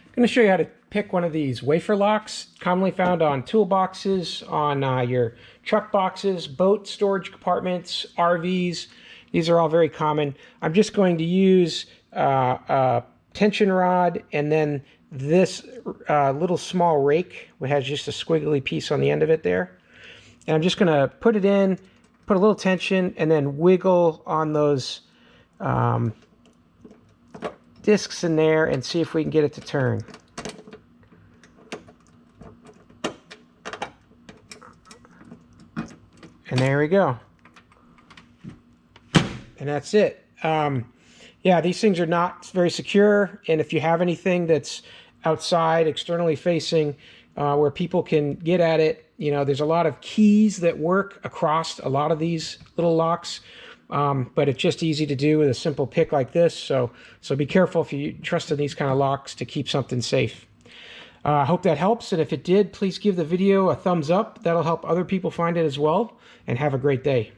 I'm going to show you how to pick one of these wafer locks, commonly found on toolboxes, on your truck boxes, boat storage compartments, RVs. These are all very common. I'm just going to use a tension rod and then this little small rake, which has just a squiggly piece on the end of it there. And I'm just going to put it in, put a little tension, and then wiggle on those discs in there and see if we can get it to turn. And there we go. And that's it. Yeah, these things are not very secure, and if you have anything that's outside, externally facing, where people can get at it, you know, there's a lot of keys that work across a lot of these little locks, but it's just easy to do with a simple pick like this. So be careful if you trust in these kind of locks to keep something safe. I hope that helps, and if it did, please give the video a thumbs up. That'll help other people find it as well, and have a great day.